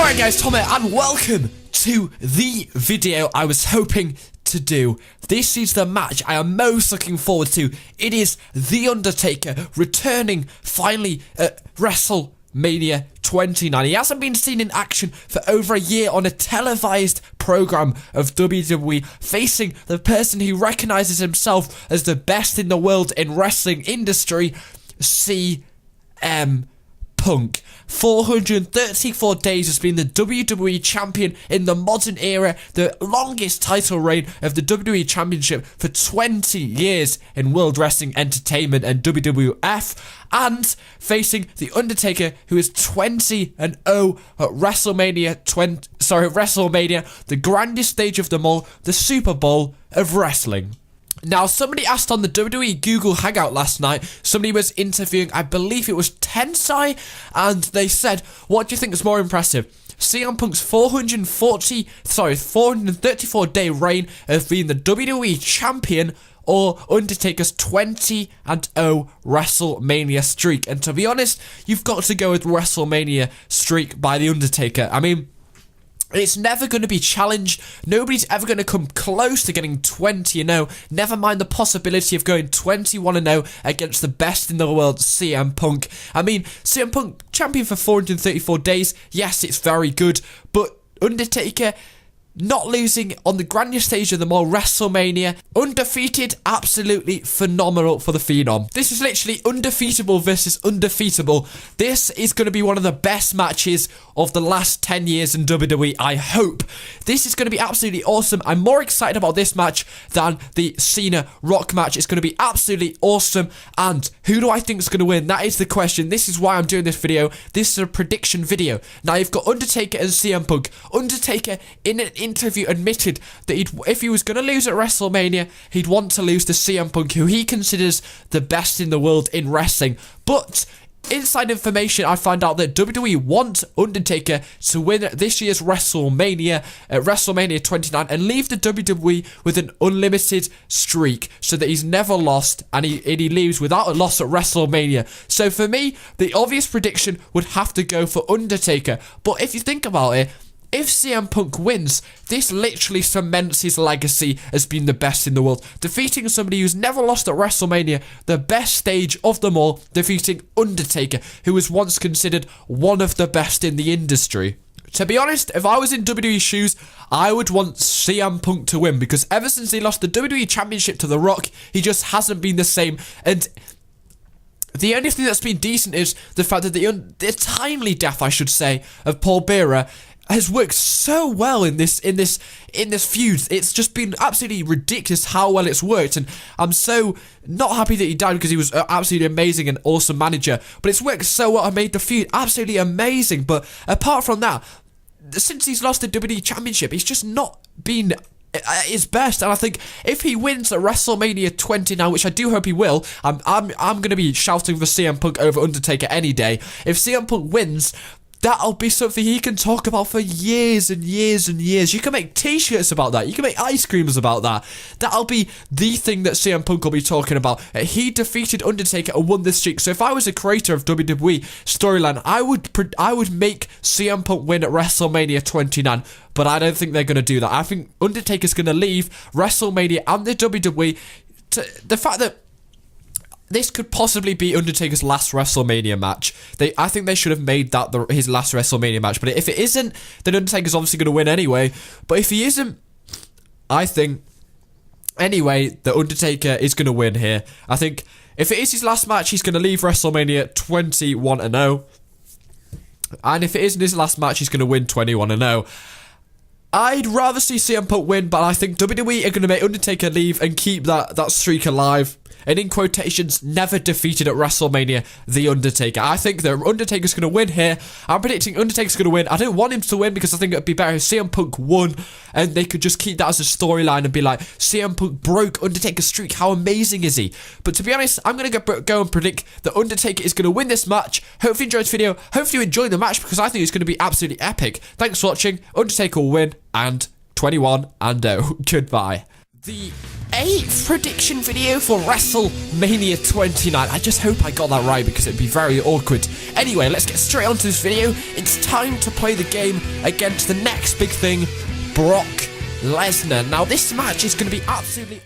Alright guys, Tom here, and welcome to the video I was hoping to do. This is the match I am most looking forward to. It is The Undertaker returning finally at Wrestlemania 29. He hasn't been seen in action for over a year on a televised program of WWE, facing the person who recognizes himself as the best in the world in wrestling industry, CM Punk. 434 days has been the WWE champion in the modern era, the longest title reign of the WWE championship for 20 years in World Wrestling Entertainment and WWF, and facing The Undertaker, who is 20-0 at WrestleMania, the grandest stage of them all, the Super Bowl of wrestling. Now, somebody asked on the WWE Google Hangout last night, somebody was interviewing, I believe it was Tensai, and they said, what do you think is more impressive? CM Punk's 434-day reign of being the WWE champion, or Undertaker's 20-0 WrestleMania streak? And to be honest, you've got to go with WrestleMania streak by The Undertaker. I mean, it's never going to be challenged. Nobody's ever going to come close to getting 20-0. Never mind the possibility of going 21-0 against the best in the world, CM Punk. I mean, CM Punk, champion for 434 days. Yes, it's very good. But Undertaker not losing on the grandest stage of them all, WrestleMania. Undefeated, absolutely phenomenal for the Phenom. This is literally undefeatable versus undefeatable. This is going to be one of the best matches of the last 10 years in WWE, I hope. This is going to be absolutely awesome. I'm more excited about this match than the Cena Rock match. It's going to be absolutely awesome. And who do I think is going to win? That is the question. This is why I'm doing this video. This is a prediction video. Now, you've got Undertaker and CM Punk. Undertaker, in an interview, admitted that if he was going to lose at WrestleMania, he'd want to lose to CM Punk, who he considers the best in the world in wrestling. But inside information, I find out that WWE want Undertaker to win this year's WrestleMania at WrestleMania 29 and leave the WWE with an unlimited streak so that he's never lost and he leaves without a loss at WrestleMania. So for me, the obvious prediction would have to go for Undertaker. But if you think about it, if CM Punk wins, this literally cements his legacy as being the best in the world, defeating somebody who's never lost at WrestleMania, the best stage of them all, defeating Undertaker, who was once considered one of the best in the industry. To be honest, if I was in WWE's shoes, I would want CM Punk to win, because ever since he lost the WWE Championship to The Rock, he just hasn't been the same. And the only thing that's been decent is the fact that the timely death, I should say, of Paul Bearer has worked so well in this feud. It's just been absolutely ridiculous how well it's worked, and I'm so not happy that he died, because he was absolutely amazing and awesome manager. But it's worked so well. I made the feud absolutely amazing. But apart from that, since he's lost the WWE Championship, he's just not been at his best. And I think if he wins at WrestleMania 29, which I do hope he will, I'm going to be shouting for CM Punk over Undertaker any day. If CM Punk wins, that'll be something he can talk about for years and years and years. You can make t-shirts about that. You can make ice creams about that. That'll be the thing that CM Punk will be talking about. He defeated Undertaker and won this streak. So if I was a creator of WWE storyline, I would make CM Punk win at WrestleMania 29. But I don't think they're going to do that. I think Undertaker's going to leave WrestleMania and the WWE to the fact that this could possibly be Undertaker's last WrestleMania match. I think they should have made that his last WrestleMania match. But if it isn't, then Undertaker's obviously going to win anyway. But if he isn't, I think, anyway, the Undertaker is going to win here. I think if it is his last match, he's going to leave WrestleMania 21-0. And if it isn't his last match, he's going to win 21-0. I'd rather see CM Punk win, but I think WWE are going to make Undertaker leave and keep that streak alive. And in quotations, never defeated at WrestleMania, The Undertaker. I think that Undertaker's going to win here. I'm predicting Undertaker's going to win. I don't want him to win, because I think it would be better if CM Punk won and they could just keep that as a storyline and be like, CM Punk broke Undertaker's streak. How amazing is he? But to be honest, I'm going to go and predict that Undertaker is going to win this match. Hopefully you enjoyed this video. Hopefully you enjoyed the match, because I think it's going to be absolutely epic. Thanks for watching. Undertaker will win, and 21-0. Goodbye. The a prediction video for WrestleMania 29. I just hope I got that right because it'd be very awkward. Anyway, let's get straight onto this video. It's time to play the game against the next big thing, Brock Lesnar. Now, this match is going to be absolutely